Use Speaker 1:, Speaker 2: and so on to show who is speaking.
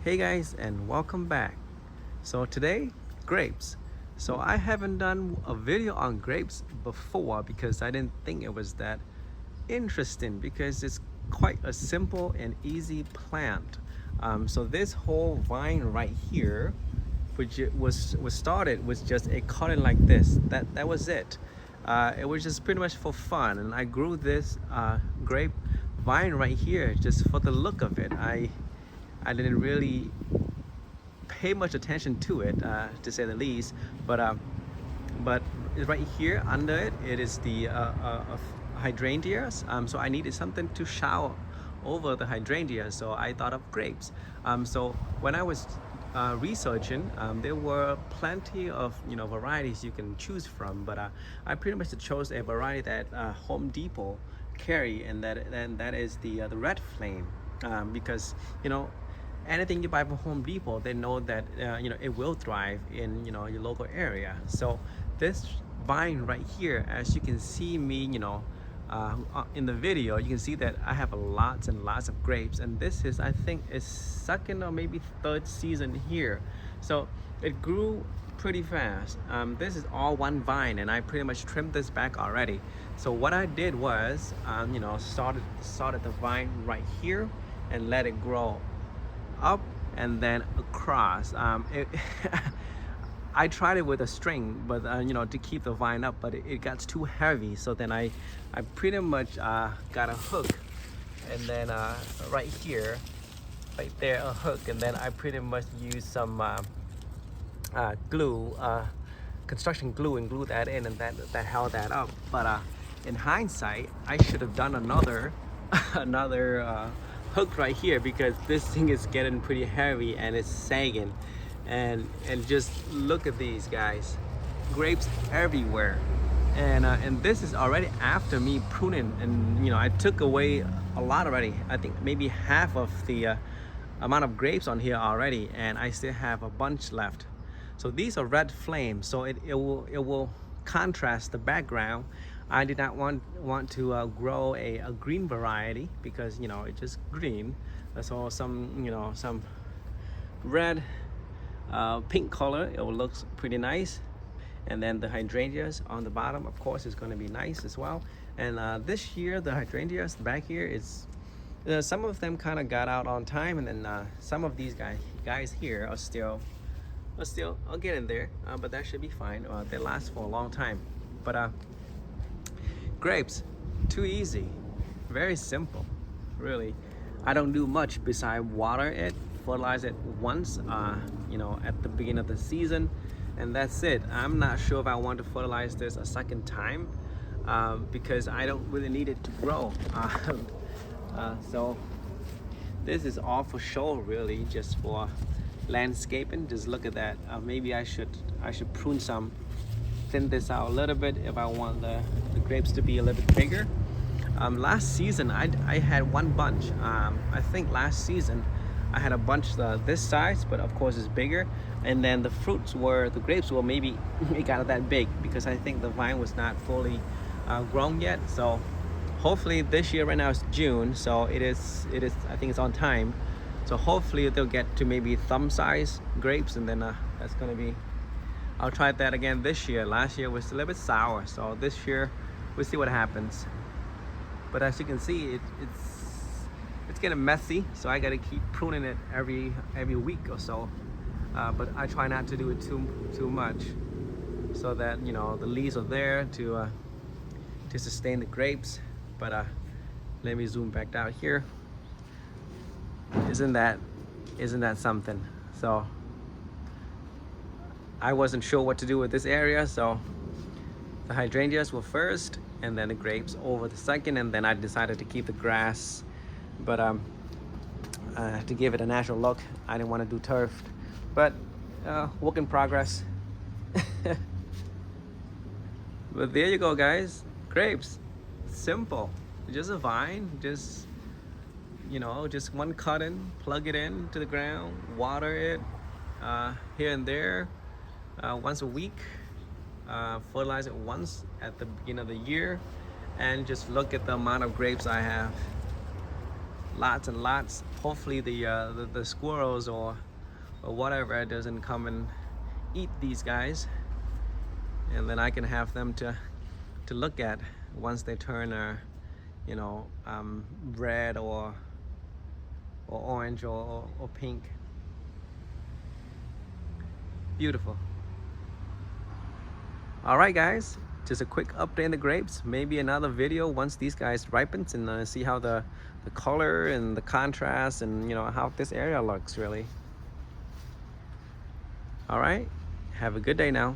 Speaker 1: Hey guys, and welcome back. So today, grapes. So I haven't done a video on grapes before because I didn't think it was that interesting because it's quite a simple and easy plant. So this whole vine right here, which was started with just a cutting like this. That was it. It was just pretty much for fun, and I grew this grape vine right here just for the look of it. I didn't really pay much attention to it, to say the least. But right here under it, it is the hydrangeas. So I needed something to shower over the hydrangeas. So I thought of grapes. So when I was researching, there were plenty of varieties you can choose from. But I pretty much chose a variety that Home Depot carry, and that is the Red Flame, because anything you buy from Home Depot, they know that it will thrive in your local area. So this vine right here, as you can see me, in the video, you can see that I have lots and lots of grapes, and this is, I think, is second or maybe third season here. So it grew pretty fast. This is all one vine, and I pretty much trimmed this back already. So what I did was, started the vine right here and let it grow up and then across. I tried it with a string, but to keep the vine up, but it got too heavy. So then I pretty much got a hook, and then right here, right there, a hook, and then I pretty much used some glue, construction glue, and glued that in, and that held that up. But in hindsight, I should have done another another hook right here, because this thing is getting pretty heavy and it's sagging. And just look at these guys, grapes everywhere. And this is already after me pruning, and I took away a lot already. I think maybe half of the amount of grapes on here already, and I still have a bunch left. So these are Red Flame, so it will contrast the background. I did not want to grow a green variety, because it's just green. So some red, pink color, it will look pretty nice. And then the hydrangeas on the bottom, of course, is going to be nice as well. And this year, the hydrangeas back here is, some of them kind of got out on time, and then some of these guys here are still I'll get in there, but that should be fine. They last for a long time. But grapes, too easy, very simple, really. I don't do much beside water it, fertilize it once, at the beginning of the season, and that's it. I'm not sure if I want to fertilize this a second time, because I don't really need it to grow. So this is all for show, really, just for landscaping. Just look at that. Maybe I should prune some, thin this out a little bit if I want the grapes to be a little bit bigger. Last season I had one bunch. I think last season I had a bunch this size, but of course it's bigger. And then the grapes were maybe it got that big, because I think the vine was not fully grown yet. So hopefully this year, right now it's June, so it is I think it's on time. So hopefully they'll get to maybe thumb size grapes, and then that's gonna be, I'll try that again this year. Last year was a little bit sour, so this year we'll see what happens. But as you can see, it's getting messy, so I gotta keep pruning it every week or so. But I try not to do it too much, so that the leaves are there to sustain the grapes. But let me zoom back out here. Isn't that something? So I wasn't sure what to do with this area, so the hydrangeas were first, and then the grapes over the second, and then I decided to keep the grass. But to give it a natural look, I didn't want to do turf. But work in progress. But there you go, guys. Grapes, simple, just a vine, just one cutting, plug it in to the ground, water it here and there, once a week, fertilize it once at the beginning of the year, and just look at the amount of grapes I have. lots and lots. Hopefully the squirrels or whatever doesn't come and eat these guys, and then I can have them to look at once they turn you know, red or orange or pink. Beautiful. All right, guys, just a quick update on the grapes. Maybe another video once these guys ripens and see how the color and the contrast and, you know, how this area looks really. All right, have a good day now.